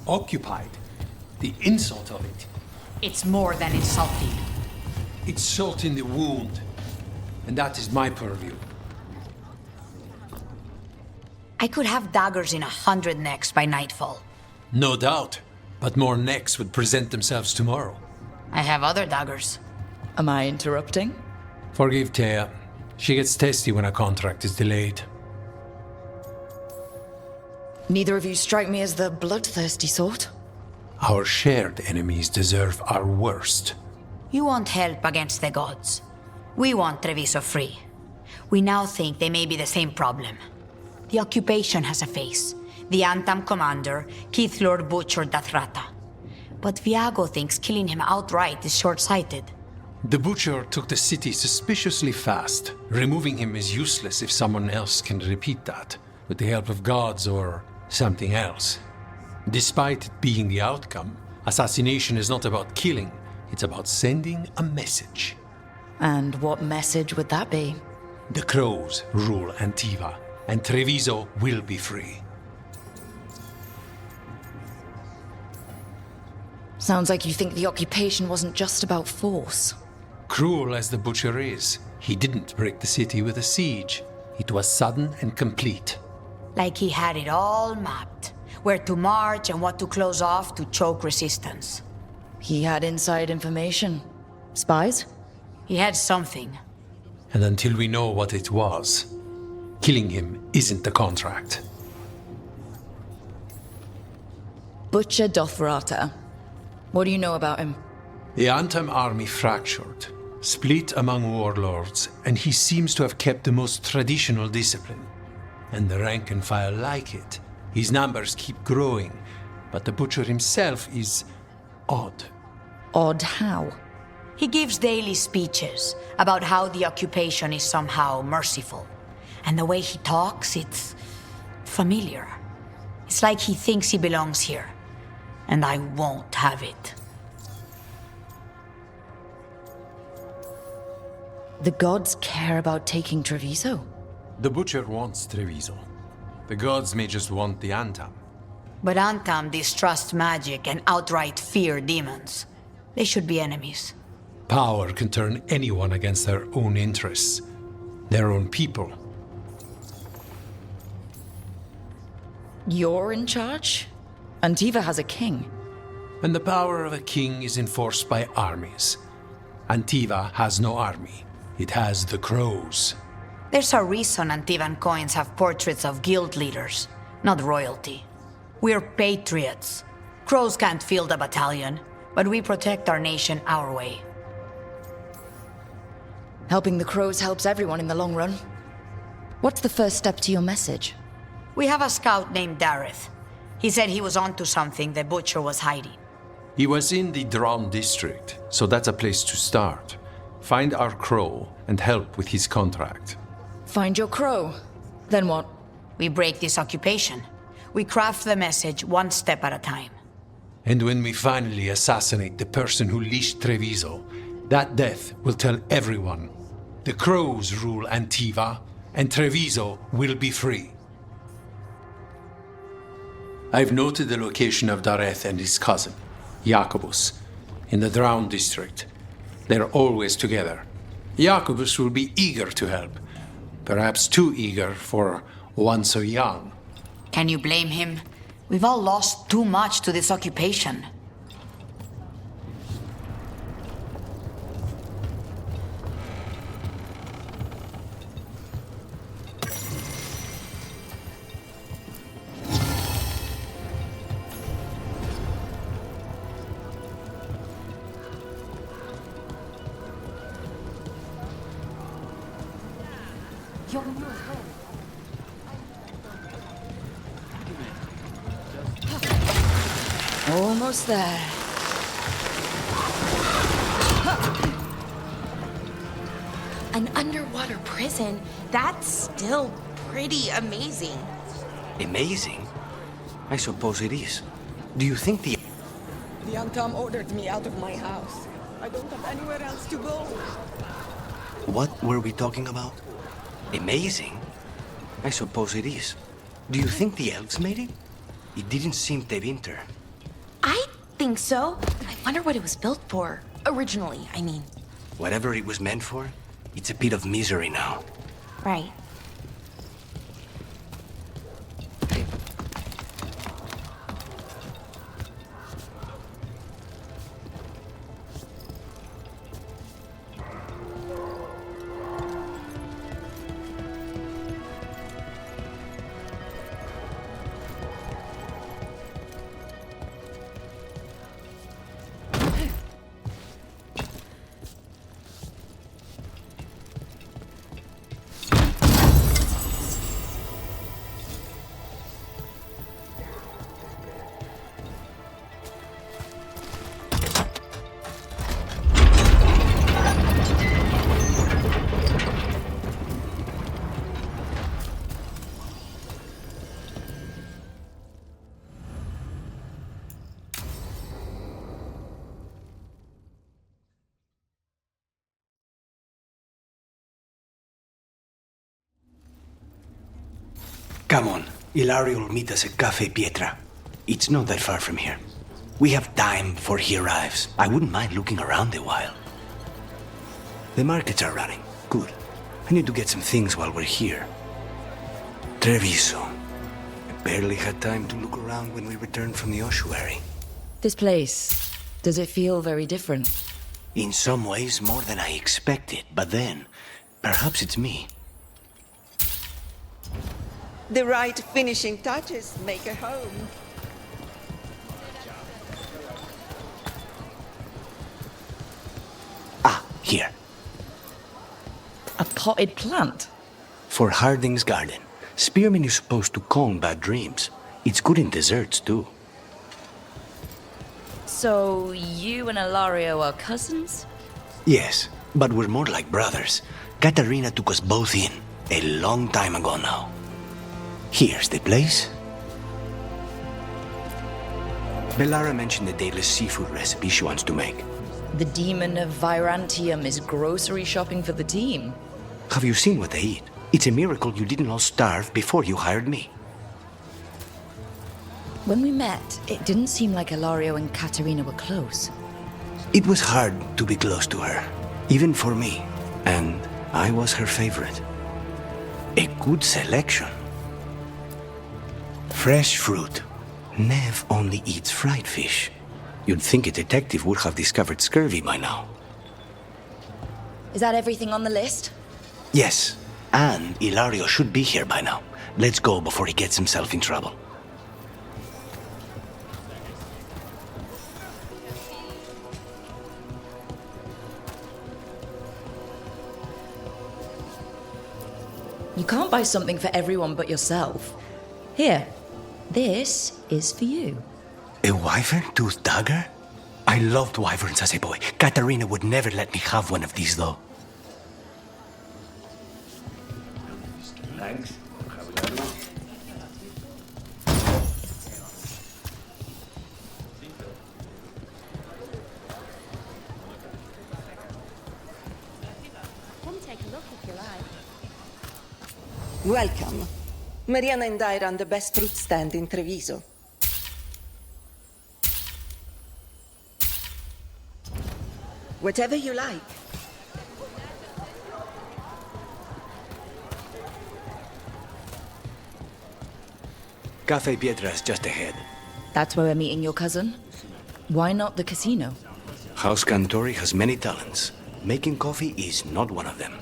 Occupied. The insult of it. It's more than insulting. It's salt in the wound. And that is my purview. I could have daggers in 100 necks by nightfall. No doubt. But more necks would present themselves tomorrow. I have other daggers. Am I interrupting? Forgive Teyya. She gets testy when a contract is delayed. Neither of you strike me as the bloodthirsty sort. Our shared enemies deserve our worst. You want help against the gods. We want Treviso free. We now think they may be the same problem. The occupation has a face. The Antam commander, Keith Lord butchered Dathrata. But Viago thinks killing him outright is short-sighted. The butcher took the city suspiciously fast. Removing him is useless if someone else can repeat that, with the help of gods or something else. Despite it being the outcome, assassination is not about killing, it's about sending a message. And what message would that be? The crows rule Antiva, and Treviso will be free. Sounds like you think the occupation wasn't just about force. Cruel as the butcher is, he didn't break the city with a siege. It was sudden and complete. Like he had it all mapped. Where to march and what to close off to choke resistance. He had inside information. Spies? He had something. And until we know what it was, killing him isn't the contract. Butcher Dathrata. What do you know about him? The Antam army fractured, split among warlords, and he seems to have kept the most traditional discipline. And the rank and file like it. His numbers keep growing, but the butcher himself is odd. Odd how? He gives daily speeches about how the occupation is somehow merciful. And the way he talks, it's familiar. It's like he thinks he belongs here. And I won't have it. The gods care about taking Treviso? The butcher wants Treviso. The gods may just want the Antam. But Antam distrust magic and outright fear demons. They should be enemies. Power can turn anyone against their own interests, their own people. You're in charge? Antiva has a king. And the power of a king is enforced by armies. Antiva has no army. It has the crows. There's a reason Antivan coins have portraits of guild leaders, not royalty. We're patriots. Crows can't field a battalion, but we protect our nation our way. Helping the crows helps everyone in the long run. What's the first step to your message? We have a scout named Dareth. He said he was onto something the butcher was hiding. He was in the Drown district, so that's a place to start. Find our crow and help with his contract. Find your crow. Then what? We break this occupation. We craft the message one step at a time. And when we finally assassinate the person who leashed Treviso, that death will tell everyone. The crows rule Antiva, and Treviso will be free. I've noted the location of Dareth and his cousin, Jacobus, in the Drown district. They're always together. Jacobus will be eager to help. Perhaps too eager for one so young. Can you blame him? We've all lost too much to this occupation. Almost there. An underwater prison? That's still pretty amazing. Amazing? I suppose it is. Do you think the Antam ordered me out of my house. I don't have anywhere else to go. What were we talking about? Amazing? I suppose it is. Do you think the elves made it? It didn't seem winter. I think so. I wonder what it was built for. Originally, I mean. Whatever it was meant for, it's a pit of misery now. Right. Come on, Ilario will meet us at Cafe Pietra. It's not that far from here. We have time before he arrives. I wouldn't mind looking around a while. The markets are running. Good. I need to get some things while we're here. Treviso. I barely had time to look around when we returned from the ossuary. This place, does it feel very different? In some ways, more than I expected. But then, perhaps it's me. The right finishing touches make a home. Ah, here. A potted plant? For Harding's garden. Spearmint is supposed to calm bad dreams. It's good in desserts, too. So, you and Ilario are cousins? Yes, but we're more like brothers. Katarina took us both in, a long time ago now. Here's the place. Bellara mentioned the dayless seafood recipe she wants to make. The demon of Virantium is grocery shopping for the team. Have you seen what they eat? It's a miracle you didn't all starve before you hired me. When we met, it didn't seem like Ilario and Katarina were close. It was hard to be close to her, even for me. And I was her favorite. A good selection. Fresh fruit. Nev only eats fried fish. You'd think a detective would have discovered scurvy by now. Is that everything on the list? Yes, and Ilario should be here by now. Let's go before he gets himself in trouble. You can't buy something for everyone but yourself. Here, this is for you. A wyvern-toothed dagger? I loved wyverns as a boy. Katarina would never let me have one of these, though. Thanks. Come take a look if you like. Welcome. Mariana and I run the best fruit stand in Treviso. Whatever you like. Cafe Pietra is just ahead. That's where we're meeting your cousin? Why not the casino? House Cantori has many talents. Making coffee is not one of them.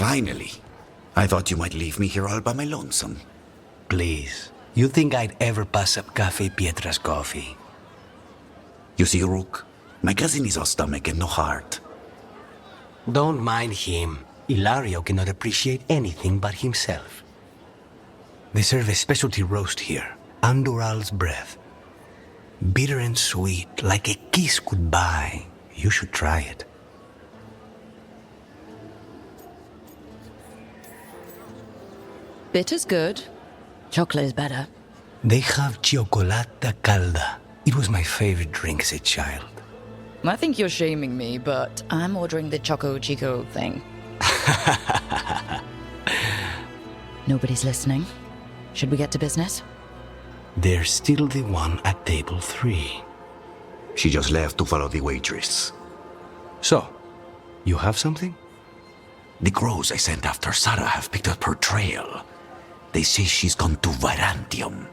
Finally. I thought you might leave me here all by my lonesome. Please. You think I'd ever pass up Cafe Pietra's coffee? You see, Rook, my cousin is all stomach and no heart. Don't mind him. Ilario cannot appreciate anything but himself. They serve a specialty roast here, Andoral's breath. Bitter and sweet, like a kiss goodbye. You should try it. Bitter's good. Chocolate is better. They have cioccolata calda. It was my favorite drink as a child. I think you're shaming me, but I'm ordering the Choco Chico thing. Nobody's listening. Should we get to business? There's still the one at table 3. She just left to follow the waitress. So, you have something? The crows I sent after Sarah have picked up her trail. They say she's gone to Varantium.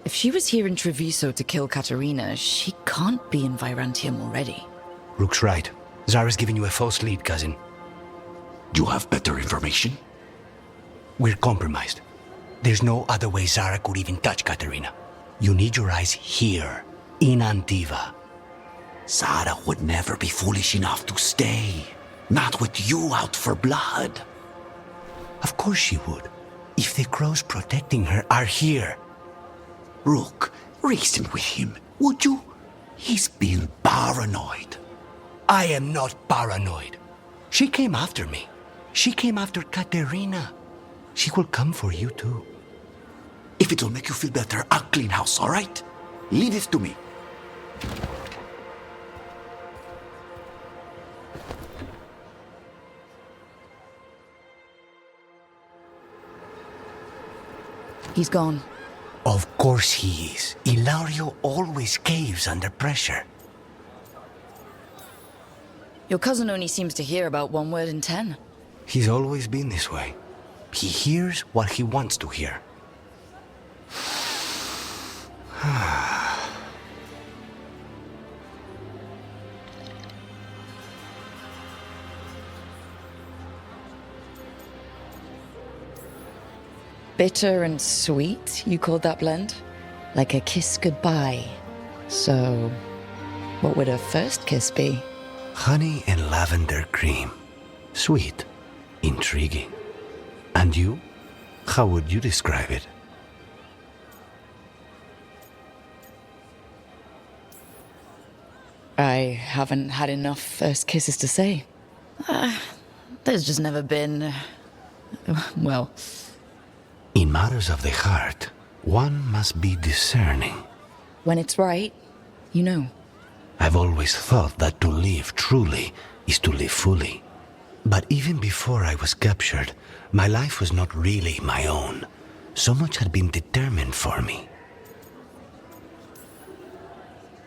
If she was here in Treviso to kill Katarina, she can't be in Virantium already. Rook's right. Zara's giving you a false lead, cousin. You have better information? We're compromised. There's no other way Zara could even touch Katarina. You need your eyes here, in Antiva. Sarah would never be foolish enough to stay. Not with you out for blood. Of course she would. If the crows protecting her are here. Rook, reason with him, would you? He's been paranoid. I am not paranoid. She came after me. She came after Katerina. She will come for you too. If it'll make you feel better, I'll clean house, all right? Leave it to me. He's gone. Of course he is. Ilario always caves under pressure. Your cousin only seems to hear about 1 word in 10. He's always been this way. He hears what he wants to hear. Bitter and sweet, you called that blend? Like a kiss goodbye. So, what would a first kiss be? Honey and lavender cream. Sweet. Intriguing. And you? How would you describe it? I haven't had enough first kisses to say. There's just never been... well... In matters of the heart, one must be discerning. When it's right, you know. I've always thought that to live truly is to live fully. But even before I was captured, my life was not really my own. So much had been determined for me.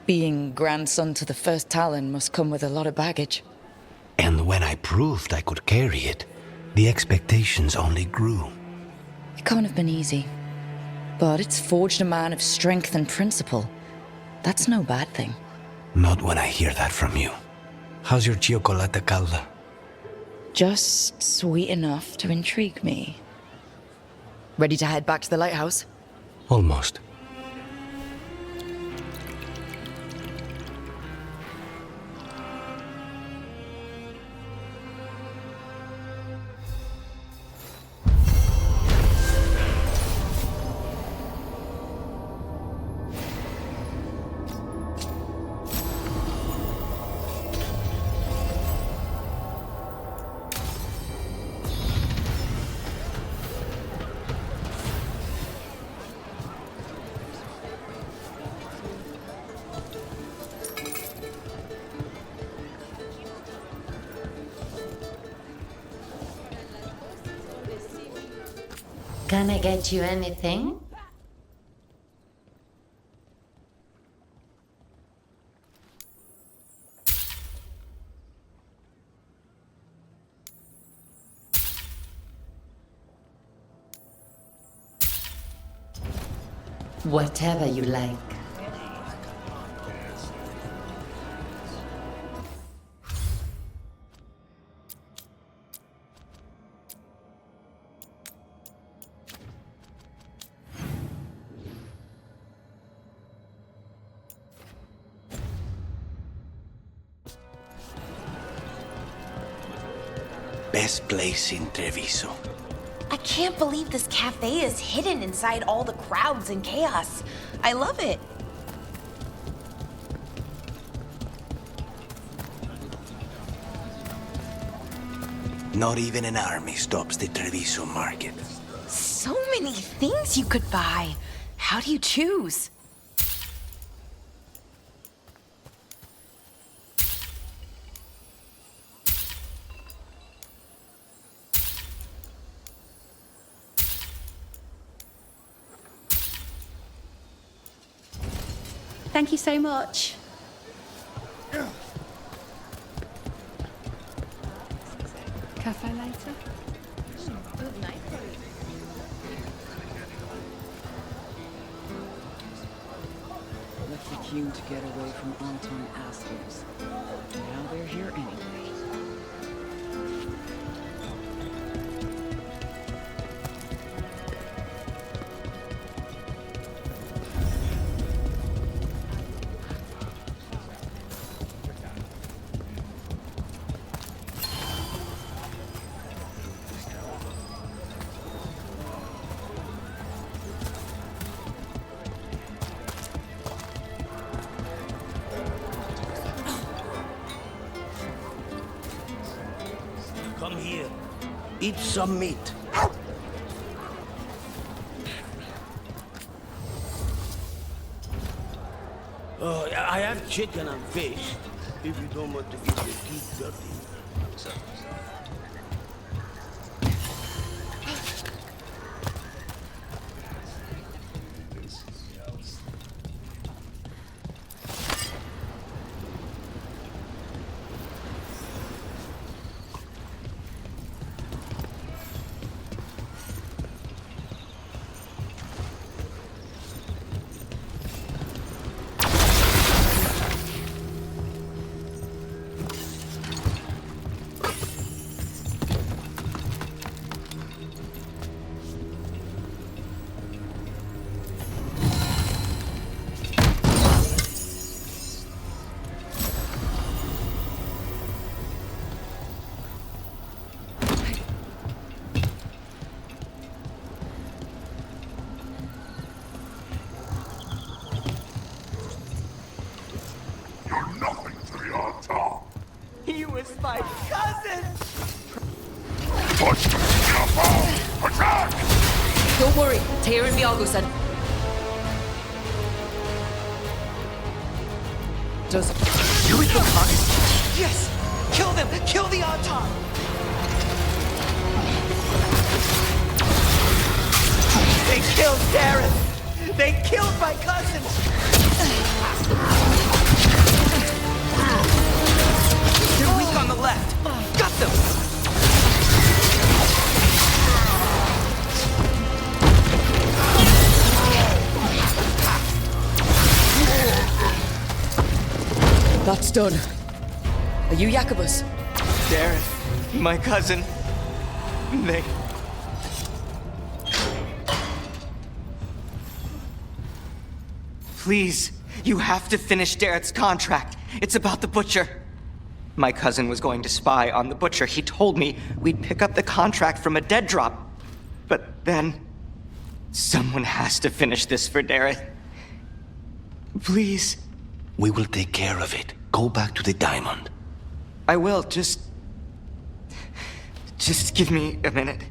Being grandson to the first Talon must come with a lot of baggage. And when I proved I could carry it, the expectations only grew. It can't have been easy. But it's forged a man of strength and principle. That's no bad thing. Not when I hear that from you. How's your cioccolata calda? Just sweet enough to intrigue me. Ready to head back to the lighthouse? Almost. Can I get you anything? Whatever you like. best place in Treviso. I can't believe this cafe is hidden inside all the crowds and chaos. I love it. Not even an army stops the Treviso market. So many things you could buy. How do you choose? Thank you so much. Cafe later? Left the queue to get away from Anton assholes. Now they're here anyway. Come here. Eat some meat. I have chicken and fish, if you don't want to get your teeth dirty. He was my cousin! Don't worry, Teyya and Viago said... Does... You with Lukanis? Yes! Kill them! Kill the Anton! They killed Darren! They killed my cousin! They're weak on the left! Got them! That's done. Are you Jacobus? Darren, my cousin, they... Please, you have to finish Darren's contract. It's about the butcher. My cousin was going to spy on the butcher. He told me we'd pick up the contract from a dead drop. But then... someone has to finish this for Darren. Please. We will take care of it. Go back to the diamond. I will, just give me a minute.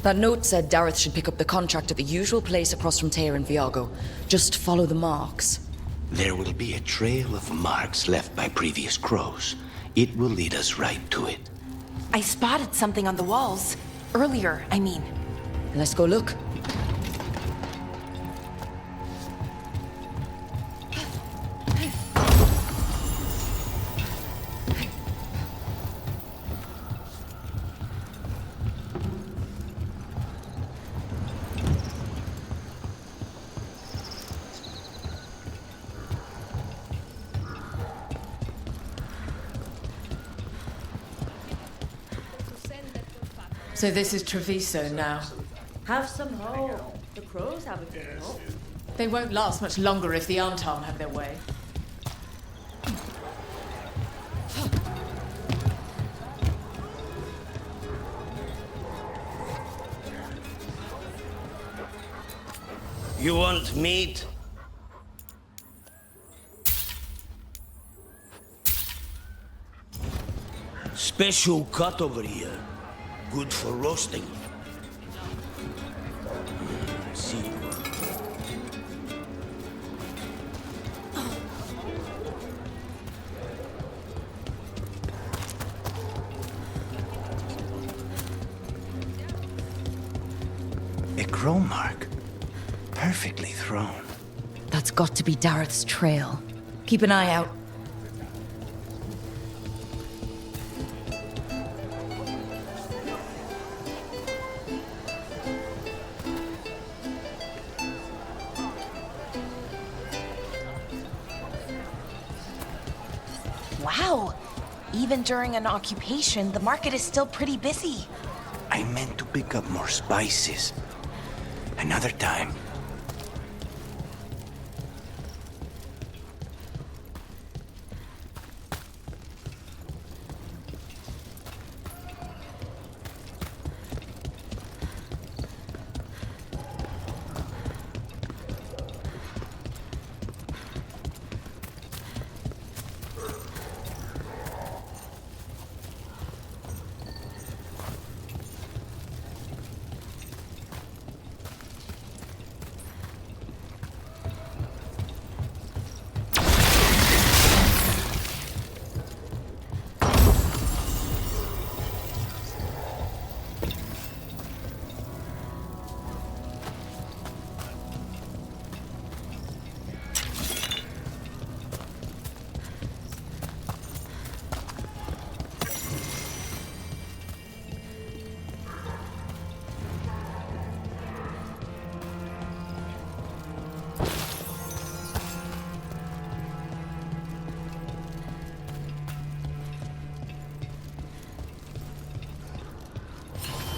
That note said Dareth should pick up the contract at the usual place across from Teyya and Viago. Just follow the marks. There will be a trail of marks left by previous crows. It will lead us right to it. I spotted something on the walls. Earlier, I mean. Let's go look. So this is Treviso now. Have some hope. The crows haven't given up. They won't last much longer if the Antam have their way. You want meat? Special cut over here. Good for roasting. See. A crow mark. Perfectly thrown. That's got to be Dareth's trail. Keep an eye out. Wow. Even during an occupation, the market is still pretty busy. I meant to pick up more spices. Another time.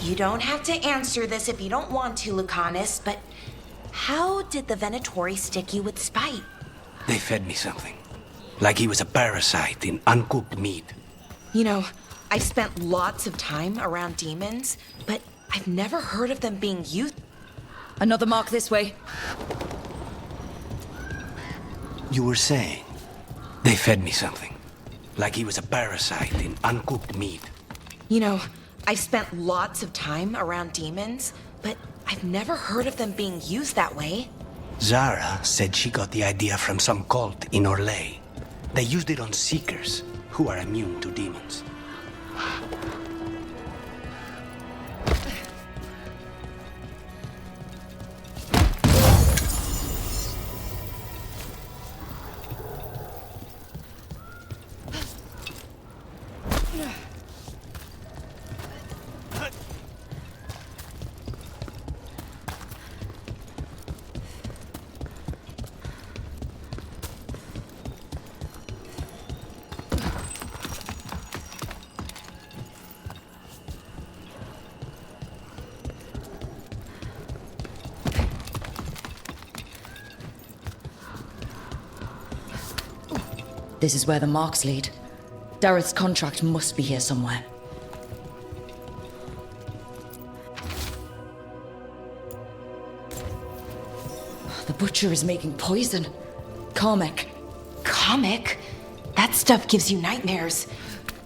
You don't have to answer this if you don't want to, Lucanis, but how did the Venatori stick you with spite? They fed me something. Like he was a parasite in uncooked meat. You know, I've spent lots of time around demons, but I've never heard of them being used. Another mark this way. You were saying they fed me something. Like he was a parasite in uncooked meat. You know, I've spent lots of time around demons, but I've never heard of them being used that way. Zara said she got the idea from some cult in Orlais. They used it on seekers who are immune to demons. This is where the marks lead. Dareth's contract must be here somewhere. The butcher is making poison. Comic. Comic? That stuff gives you nightmares.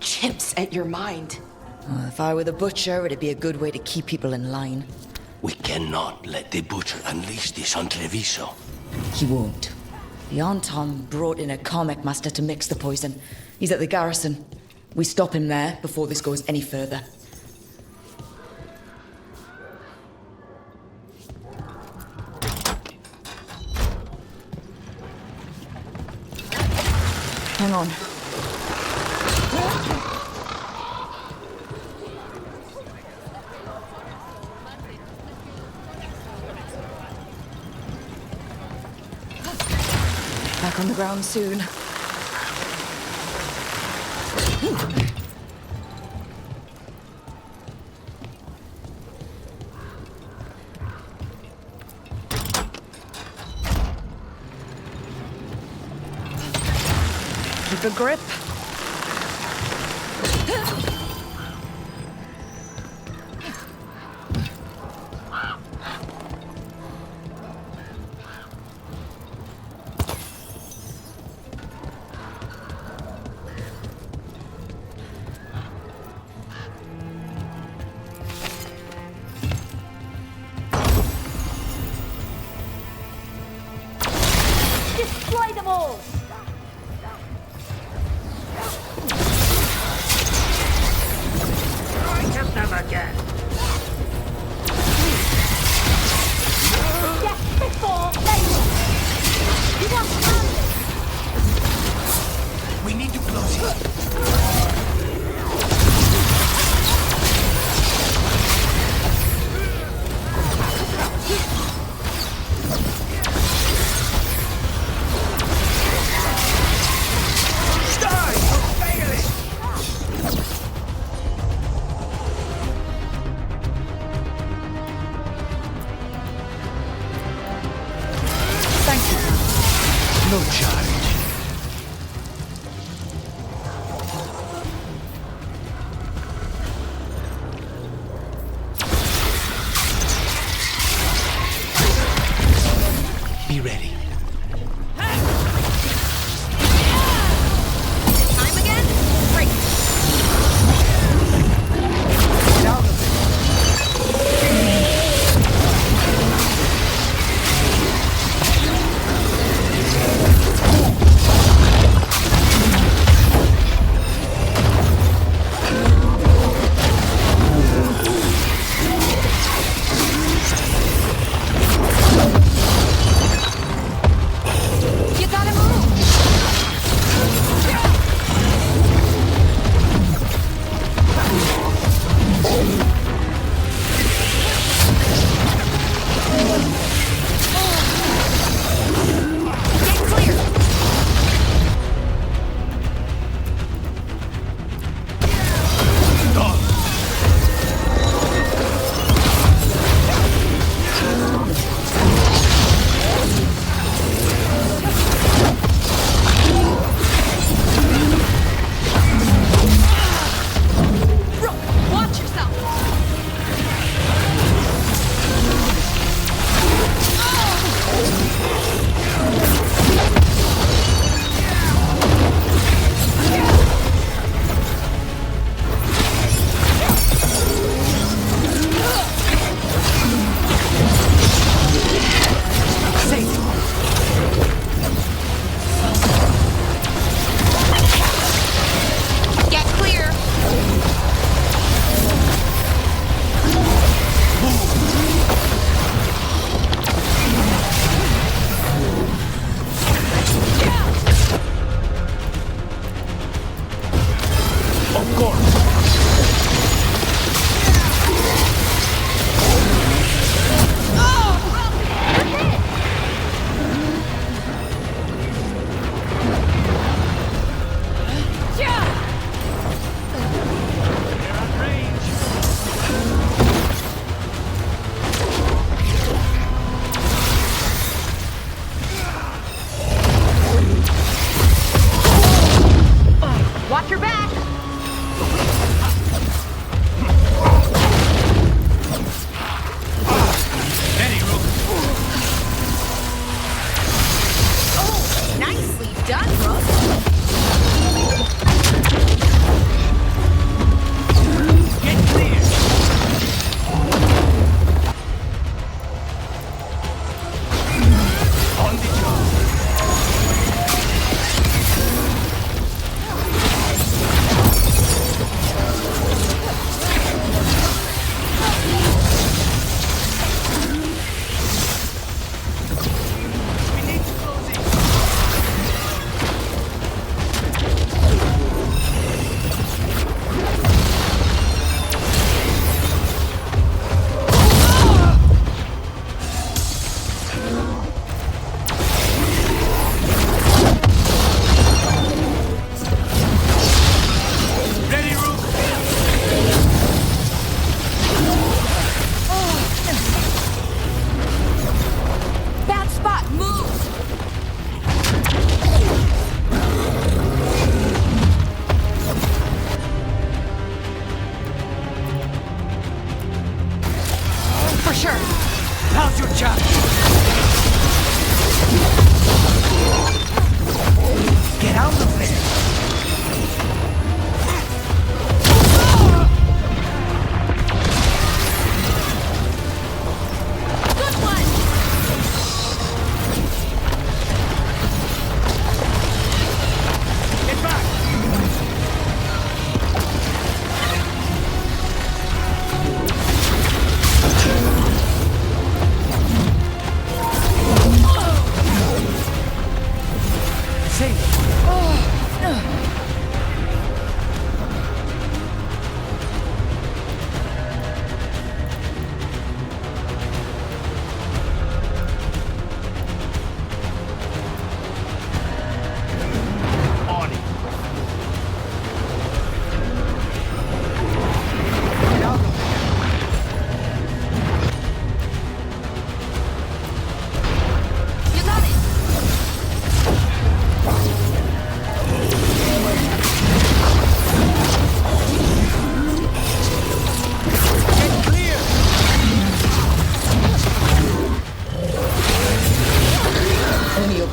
Chips at your mind. If I were the butcher, it'd be a good way to keep people in line. We cannot let the butcher unleash this on Treviso. He won't. The Anton brought in a comic master to mix the poison. He's at the garrison. We stop him there before this goes any further. Hang on. Back on the ground soon. Keep a grip. Destroy them all! Just them again! Yes, before, later! You want to We need to close it. No charge. Be ready. time again? Great! for sure. Now's your chance. Get out of there.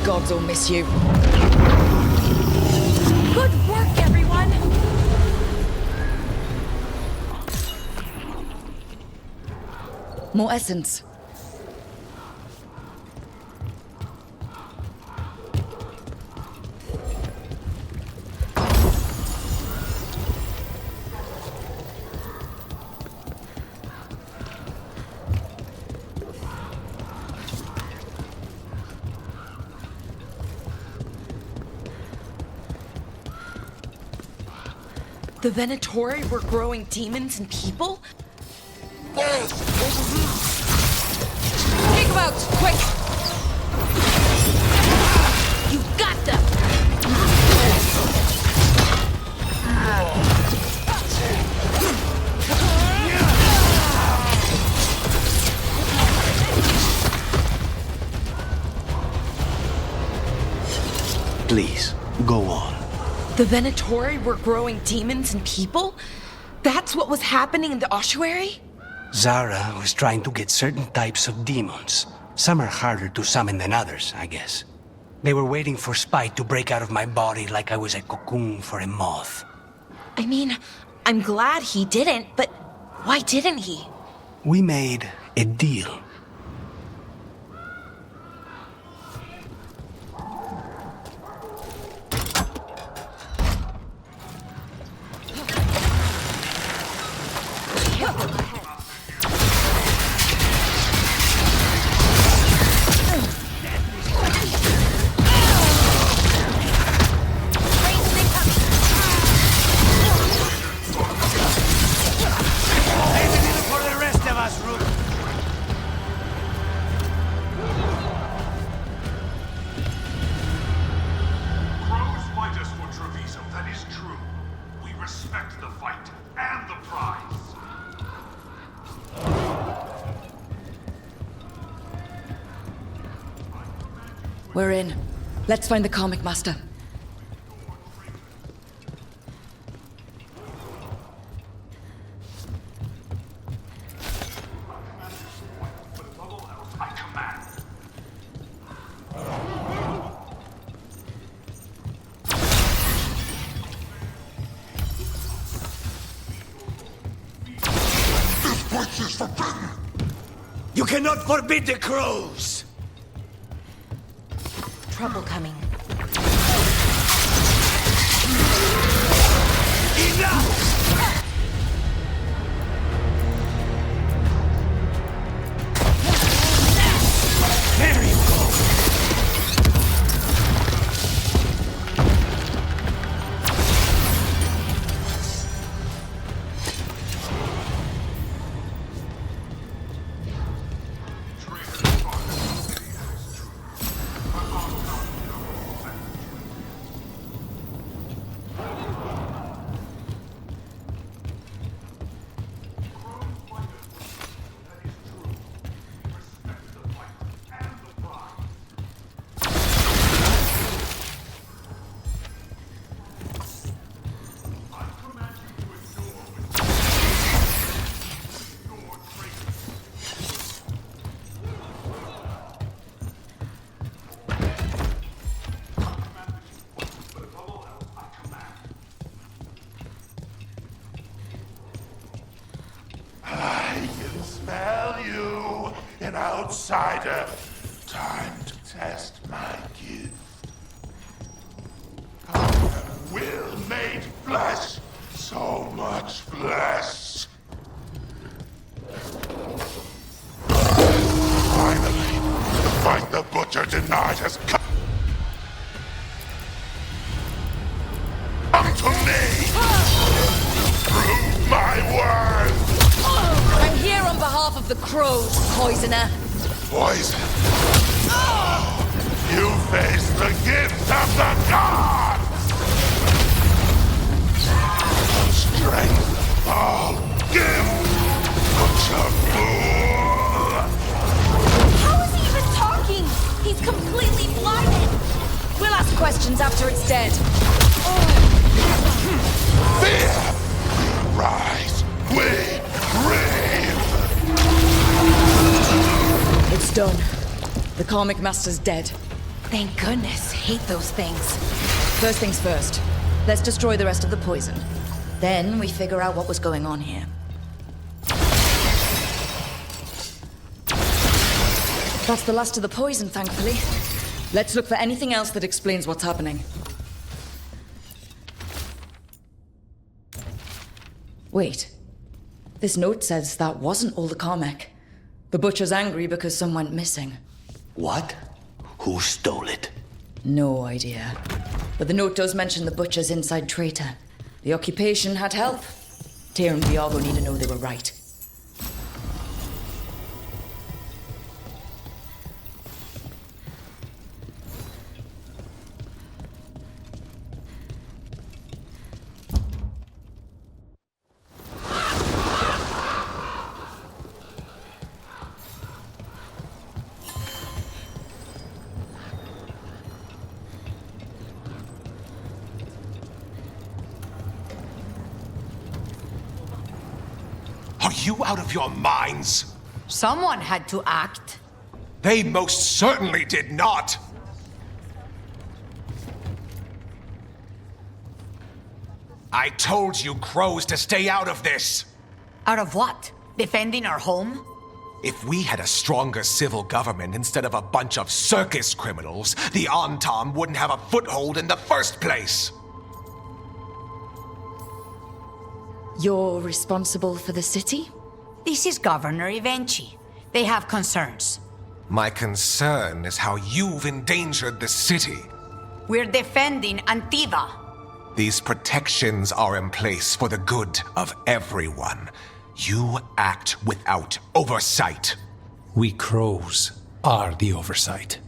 Gods will miss you. Good work, everyone! More essence. The Venatori were growing demons and people? Take them out, quick! You got them! Please, go on. The Venatori were growing demons and people? That's what was happening in the ossuary? Zara was trying to get certain types of demons. Some are harder to summon than others, I guess. They were waiting for Spite to break out of my body like I was a cocoon for a moth. I mean, I'm glad he didn't, but why didn't he? We made a deal. We're in. Let's find the Karmic Master. This place is forbidden! You cannot forbid the crows! Trouble coming. Enough! There you go! outsider. Time to test my gift. Will made flesh. So much flesh. Finally, the fight the butcher denied has come to me. Prove my worth. I'm here on behalf of the crows, poisoner. Poison. You face the gift of the gods. Strength, all give. Butcher fool. How is he even talking? He's completely blinded. We'll ask questions after it's dead. Fear. Rise. We brave. It's done. The Karmic Master's dead. Thank goodness. Hate those things. First things first. Let's destroy the rest of the poison. Then we figure out what was going on here. That's the last of the poison, thankfully. Let's look for anything else that explains what's happening. Wait. This note says that wasn't all the Karmic. The butcher's angry because some went missing. What? Who stole it? No idea. But the note does mention the butcher's inside traitor. The occupation had help. Teyya and Viago need to know they were right. Are you out of your minds? Someone had to act. They most certainly did not! I told you crows to stay out of this! Out of what? Defending our home? If we had a stronger civil government instead of a bunch of circus criminals, the Antam wouldn't have a foothold in the first place! You're responsible for the city? This is Governor Evenchi. They have concerns. My concern is how you've endangered the city. We're defending Antiva. These protections are in place for the good of everyone. You act without oversight. We crows are the oversight.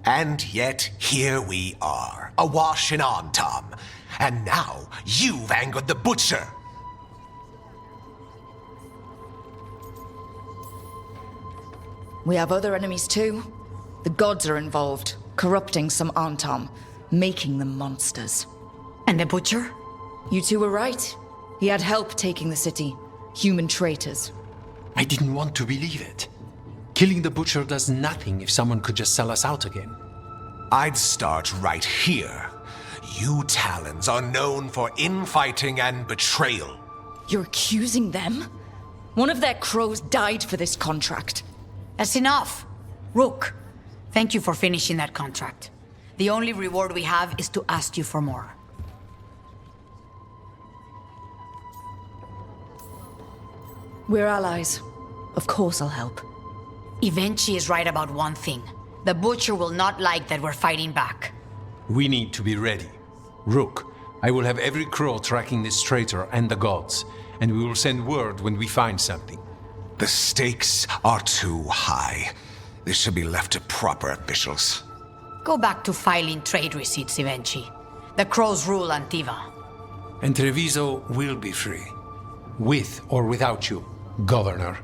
And yet, here we are, awash in Antam. And now, you've angered the butcher. We have other enemies too. The gods are involved, corrupting some Antam, making them monsters. And the butcher? You two were right. He had help taking the city. Human traitors. I didn't want to believe it. Killing the butcher does nothing if someone could just sell us out again. I'd start right here. You Talons are known for infighting and betrayal. You're accusing them? One of their crows died for this contract. That's enough. Rook, thank you for finishing that contract. The only reward we have is to ask you for more. We're allies. Of course I'll help. Evenchi is right about one thing. The butcher will not like that we're fighting back. We need to be ready. Rook, I will have every crow tracking this traitor and the gods, and we will send word when we find something. The stakes are too high. This should be left to proper officials. Go back to filing trade receipts, Evenchi. The crows rule Antiva. And Treviso will be free. With or without you, Governor.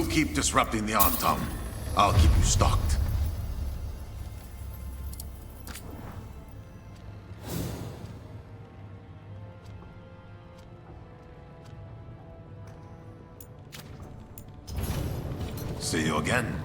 You keep disrupting the Antam. I'll keep you stocked. See you again.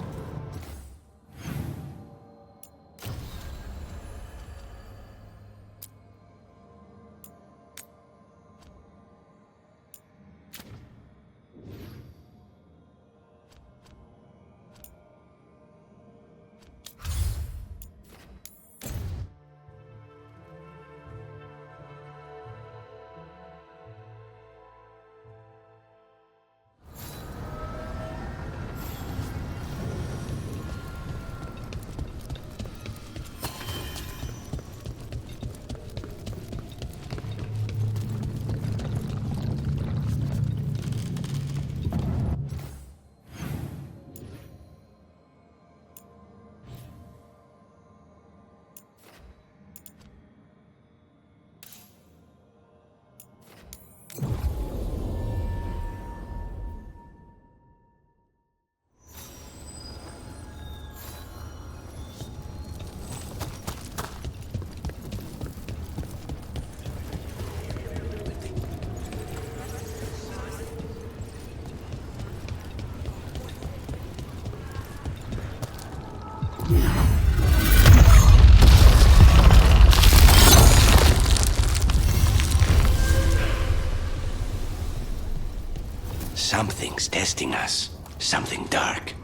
Something's testing us. Something dark.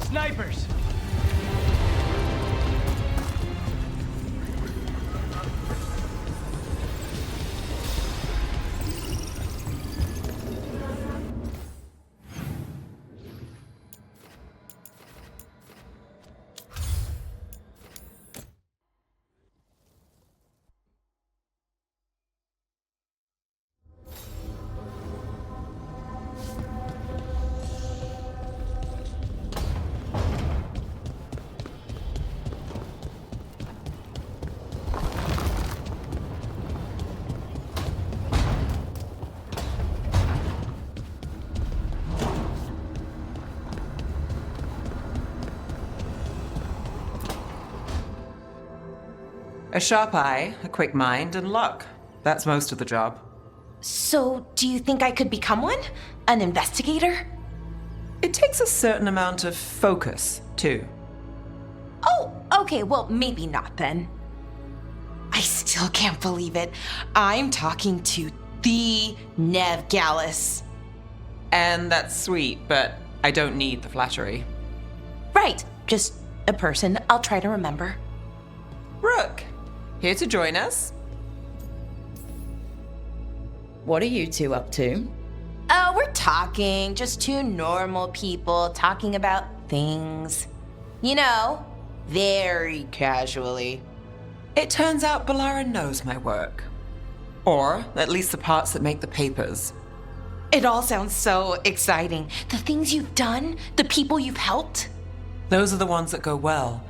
Snipers! A sharp eye, a quick mind, and luck. That's most of the job. So, do you think I could become one? An investigator? It takes a certain amount of focus, too. Oh, okay, well, maybe not then. I still can't believe it. I'm talking to the Nev Gallus. And that's sweet, but I don't need the flattery. Right, just a person I'll try to remember. Rook, here to join us? What are you two up to? We're talking, just two normal people talking about things. You know, very casually. It turns out Balara knows my work. Or at least the parts that make the papers. It all sounds so exciting. The things you've done, the people you've helped. Those are the ones that go well.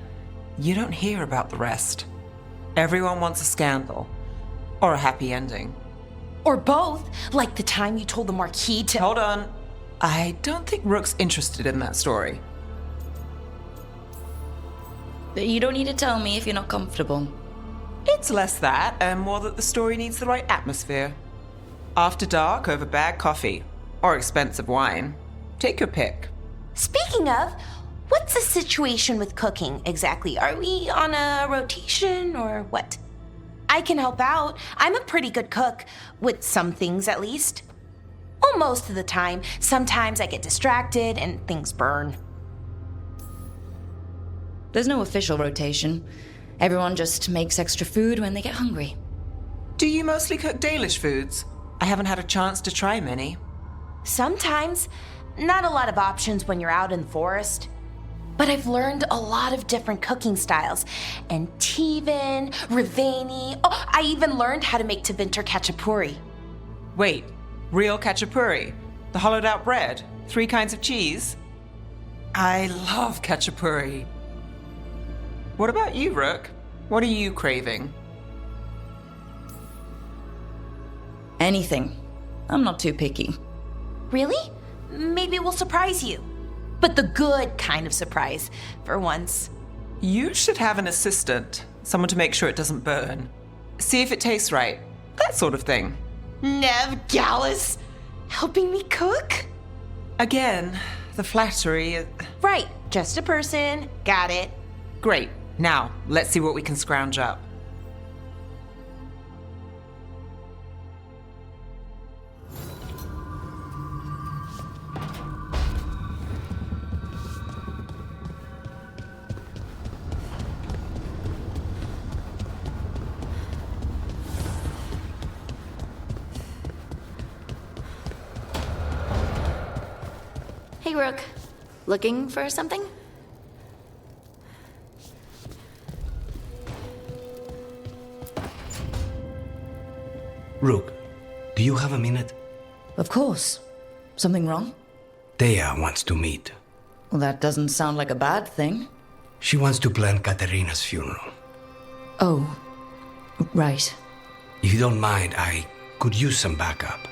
You don't hear about the rest. Everyone wants a scandal. Or a happy ending. Or both, like the time you told the Marquis to— Hold on. I don't think Rook's interested in that story. You don't need to tell me if you're not comfortable. It's less that, and more that the story needs the right atmosphere. After dark over bad coffee. Or expensive wine. Take your pick. Speaking of, what's the situation with cooking exactly? Are we on a rotation or what? I can help out. I'm a pretty good cook, with some things at least. Well, most of the time. Sometimes I get distracted and things burn. There's no official rotation. Everyone just makes extra food when they get hungry. Do you mostly cook Dalish foods? I haven't had a chance to try many. Sometimes. Not a lot of options when you're out in the forest. But I've learned a lot of different cooking styles. And Tivin, Rivani. Oh, I even learned how to make Tevinter Khachapuri. Wait, real Khachapuri? The hollowed out bread? 3 kinds of cheese? I love Khachapuri. What about you, Rook? What are you craving? Anything. I'm not too picky. Really? Maybe we'll surprise you. But the good kind of surprise, for once. You should have an assistant. Someone to make sure it doesn't burn. See if it tastes right. That sort of thing. Nev Gallus, helping me cook? Again, the flattery. Right, just a person. Got it. Great. Now, let's see what we can scrounge up. Hey, Rook. Looking for something? Rook, do you have a minute? Of course. Something wrong? Teyya wants to meet. Well, that doesn't sound like a bad thing. She wants to plan Katarina's funeral. Oh, right. If you don't mind, I could use some backup.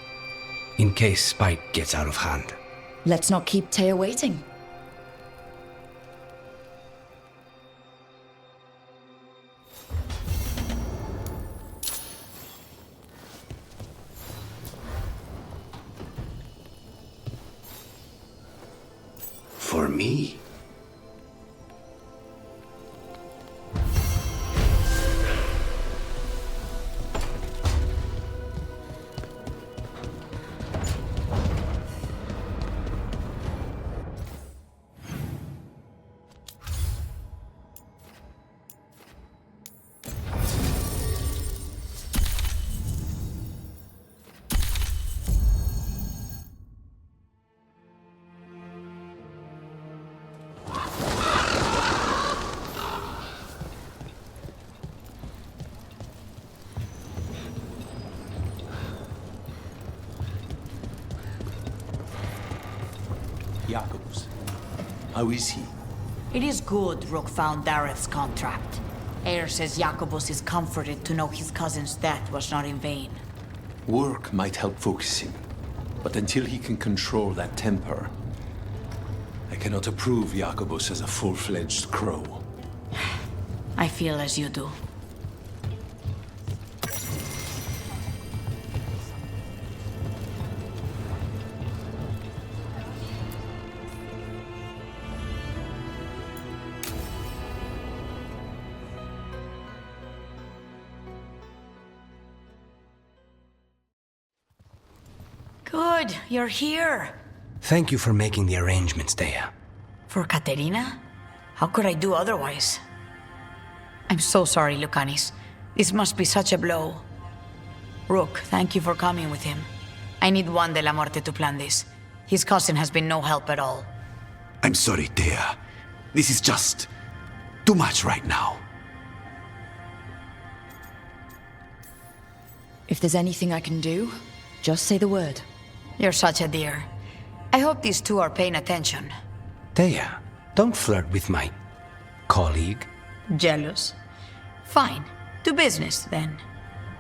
In case Spike gets out of hand. Let's not keep Teyya waiting. For me? Jacobus. How is he? It is good Rook found Dareth's contract. Eyre says Jacobus is comforted to know his cousin's death was not in vain. Work might help focus him, but until he can control that temper, I cannot approve Jacobus as a full-fledged crow. I feel as you do. Good, you're here. Thank you for making the arrangements, Teyya. For Katarina? How could I do otherwise? I'm so sorry, Lucanis. This must be such a blow. Rook, thank you for coming with him. I need Juan de la Muerte to plan this. His cousin has been no help at all. I'm sorry, Teyya. This is just too much right now. If there's anything I can do, just say the word. You're such a dear. I hope these two are paying attention. Teyya, don't flirt with my colleague. Jealous? Fine. To business, then.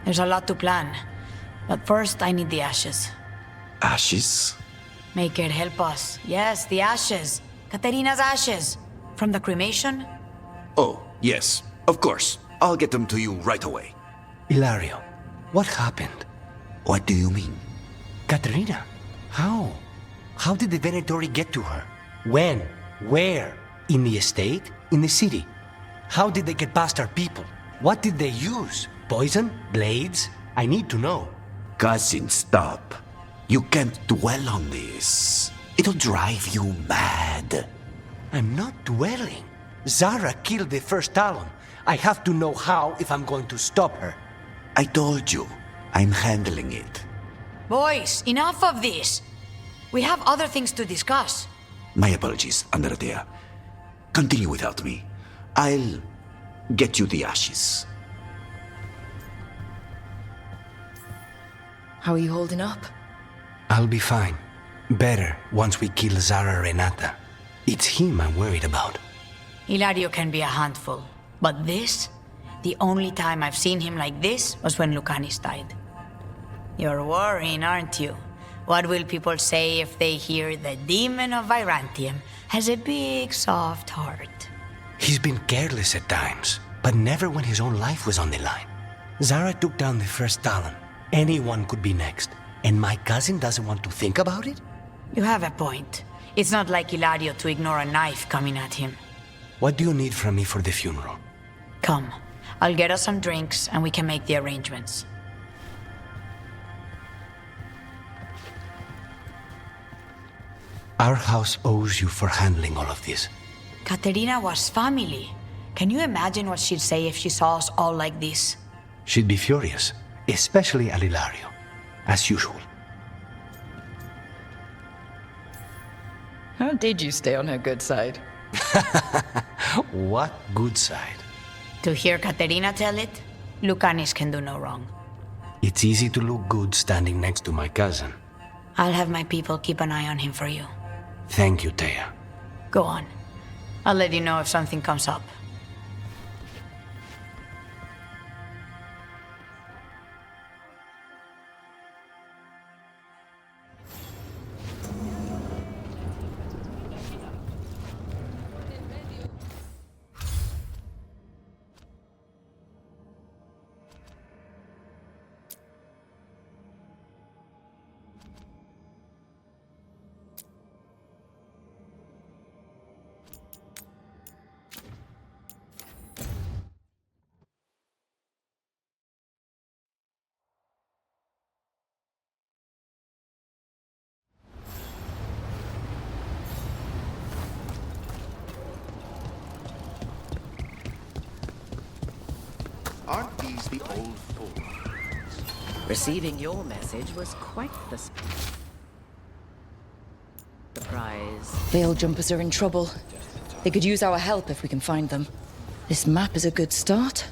There's a lot to plan. But first, I need the ashes. Ashes? Make it help us. Yes, the ashes. Katarina's ashes. From the cremation? Oh, yes, of course. I'll get them to you right away. Ilario, what happened? What do you mean? Katarina, how? How did the Venatori get to her? When? Where? In the estate? In the city? How did they get past our people? What did they use? Poison? Blades? I need to know. Cousin, stop. You can't dwell on this. It'll drive you mad. I'm not dwelling. Zara killed the first Talon. I have to know how if I'm going to stop her. I told you, I'm handling it. Boys, enough of this. We have other things to discuss. My apologies, Andrea. Continue without me. I'll get you the ashes. How are you holding up? I'll be fine. Better once we kill Zara Renata. It's him I'm worried about. Ilario can be a handful, but this? The only time I've seen him like this was when Lucanis died. You're worrying, aren't you? What will people say if they hear the demon of Virantium has a big, soft heart? He's been careless at times, but never when his own life was on the line. Zara took down the first Talon. Anyone could be next. And my cousin doesn't want to think about it? You have a point. It's not like Ilario to ignore a knife coming at him. What do you need from me for the funeral? Come, I'll get us some drinks and we can make the arrangements. Our house owes you for handling all of this. Katerina was family. Can you imagine what she'd say if she saw us all like this? She'd be furious, especially at Ilario, as usual. How did you stay on her good side? What good side? To hear Katerina tell it, Lucanis can do no wrong. It's easy to look good standing next to my cousin. I'll have my people keep an eye on him for you. Thank you, Teyya. Go on. I'll let you know if something comes up. Aren't these the old fools? Receiving your message was quite the surprise. Veil jumpers are in trouble. They could use our help if we can find them. This map is a good start.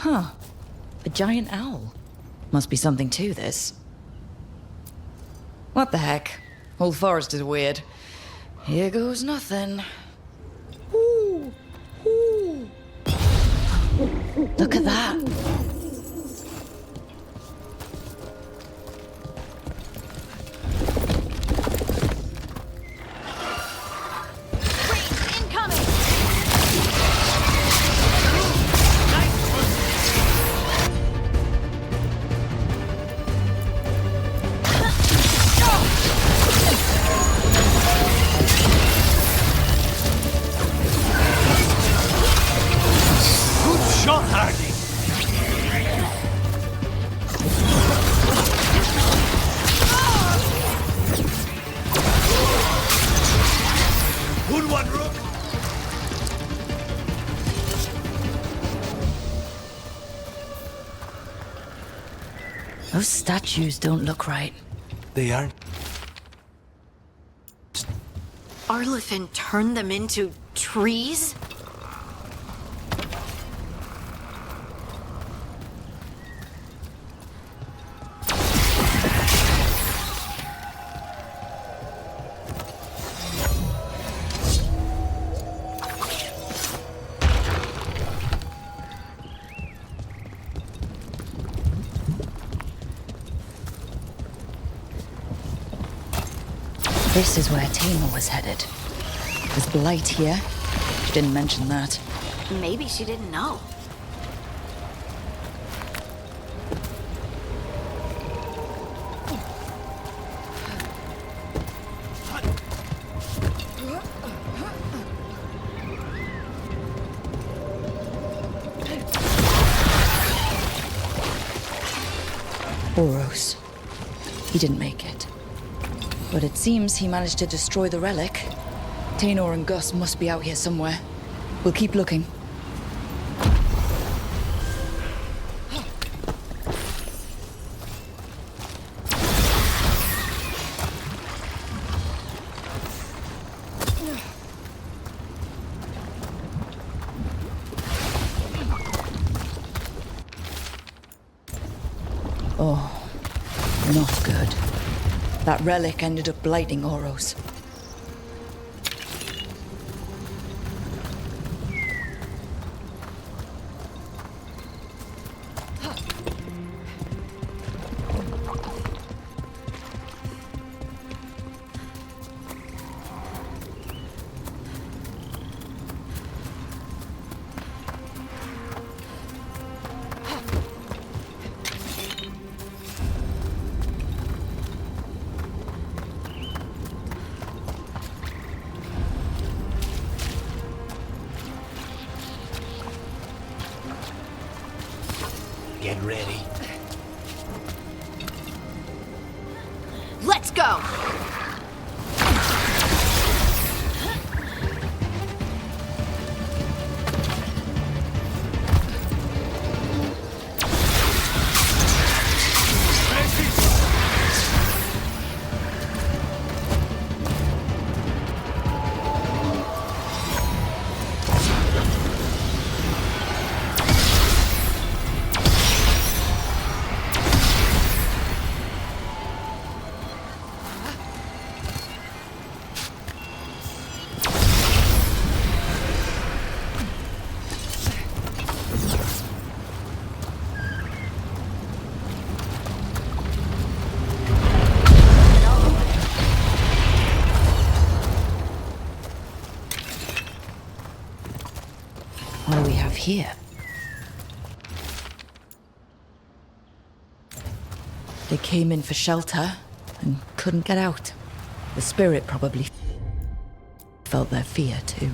Huh. A giant owl. Must be something to this. What the heck? Whole forest is weird. Here goes nothing. Ooh. Ooh. Look at that. Those statues don't look right. They aren't. Arlefin turned them into trees? This is where Teyma was headed. There's blight here. She didn't mention that. Maybe she didn't know. Boros. He didn't make it. But it seems he managed to destroy the relic. Tainor and Gus must be out here somewhere. We'll keep looking. That relic ended up blighting Oros. Get ready. Let's go! What do we have here? They came in for shelter and couldn't get out. The spirit probably felt their fear too.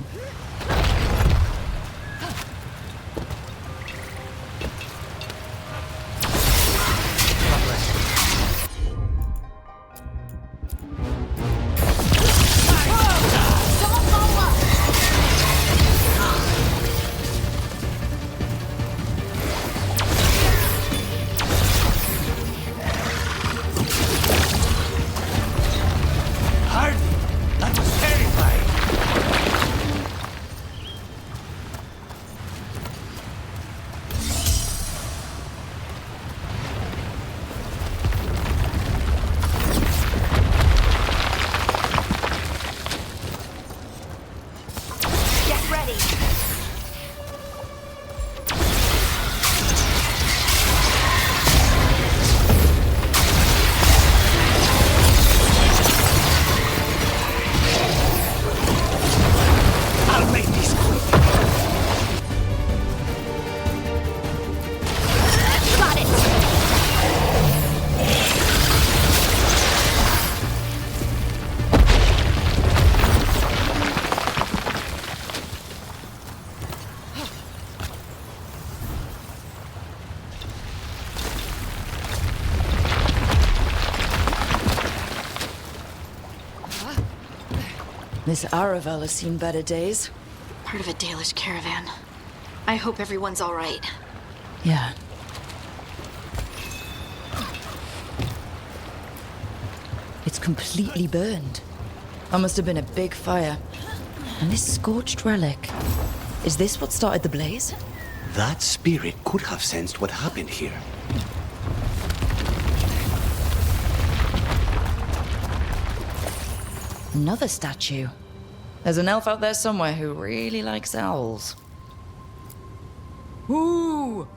This Aravel has seen better days. Part of a Dalish caravan. I hope everyone's all right. Yeah. It's completely burned. That must have been a big fire. And this scorched relic. Is this what started the blaze? That spirit could have sensed what happened here. Another statue. There's an elf out there somewhere who really likes owls. Ooh!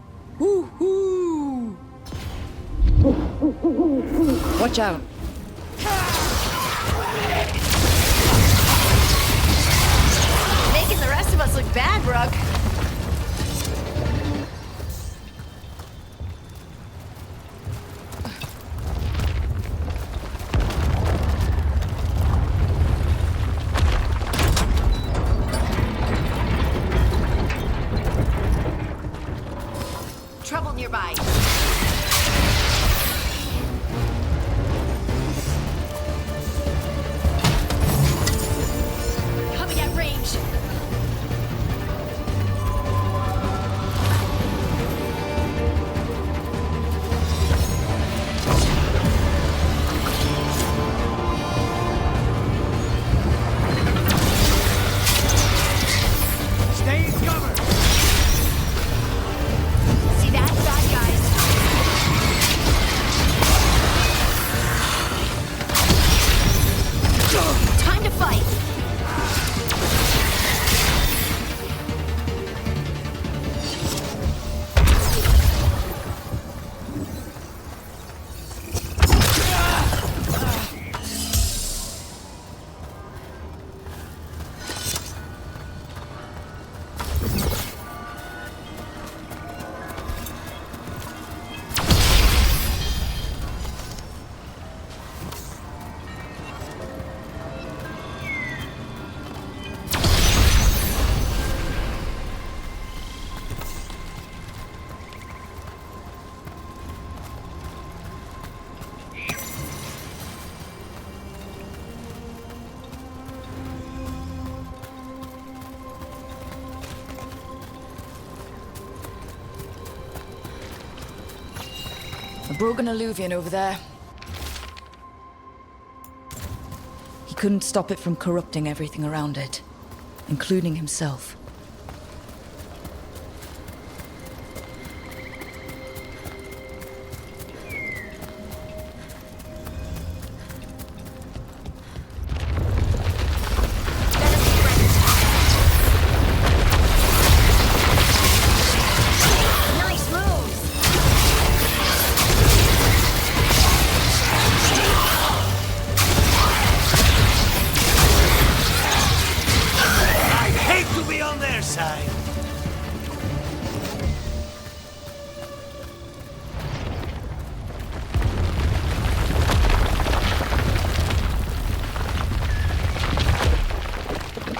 Ooh! Ooh! Watch out. Making the rest of us look bad, Brooke. Trouble nearby. broken alluvion over there. He couldn't stop it from corrupting everything around it, including himself.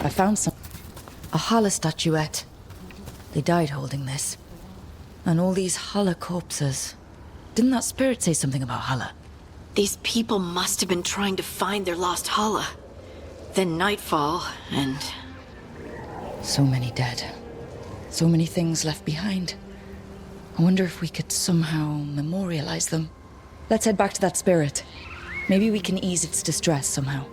I found a Hala statuette. They died holding this. And all these Hala corpses. Didn't that spirit say something about Hala? These people must have been trying to find their lost Hala. Then nightfall, and... So many dead. So many things left behind. I wonder if we could somehow memorialize them. Let's head back to that spirit. Maybe we can ease its distress somehow.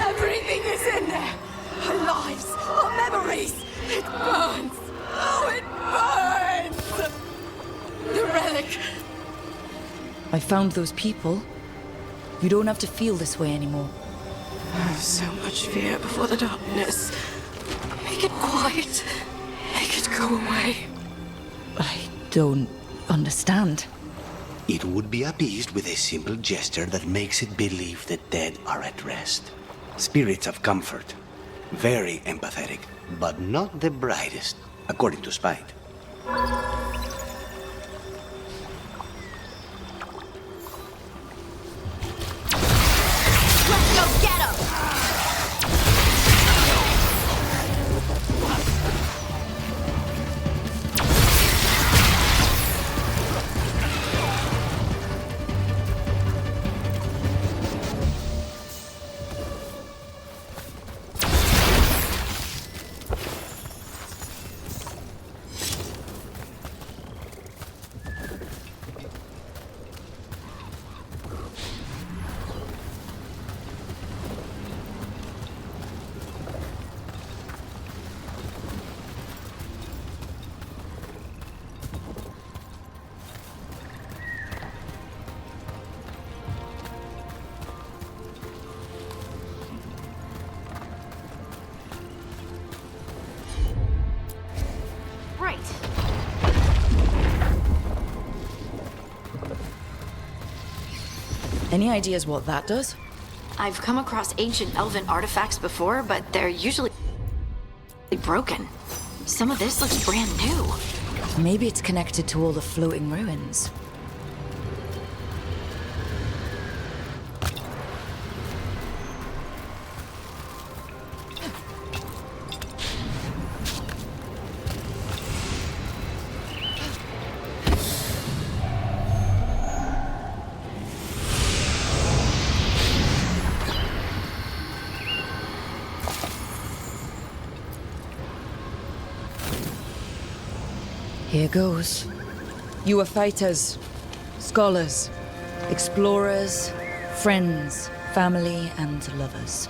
Everything is in there. Our lives, our memories. It burns. Oh, it burns. The relic. I found those people. You don't have to feel this way anymore. So much fear before the darkness. Make it quiet. Make it go away. I don't understand. It would be appeased with a simple gesture that makes it believe the dead are at rest. Spirits of comfort. Very empathetic, but not the brightest, according to Spite. Let's go get him. Any ideas what that does? I've come across ancient elven artifacts before, but they're usually broken. Some of this looks brand new. Maybe it's connected to all the floating ruins. Here goes. You are fighters, scholars, explorers, friends, family, and lovers.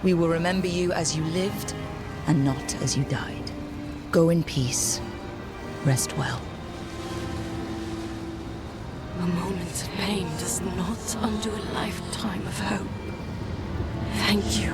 We will remember you as you lived and not as you died. Go in peace. Rest well. A moment of pain does not undo a lifetime of hope. Thank you.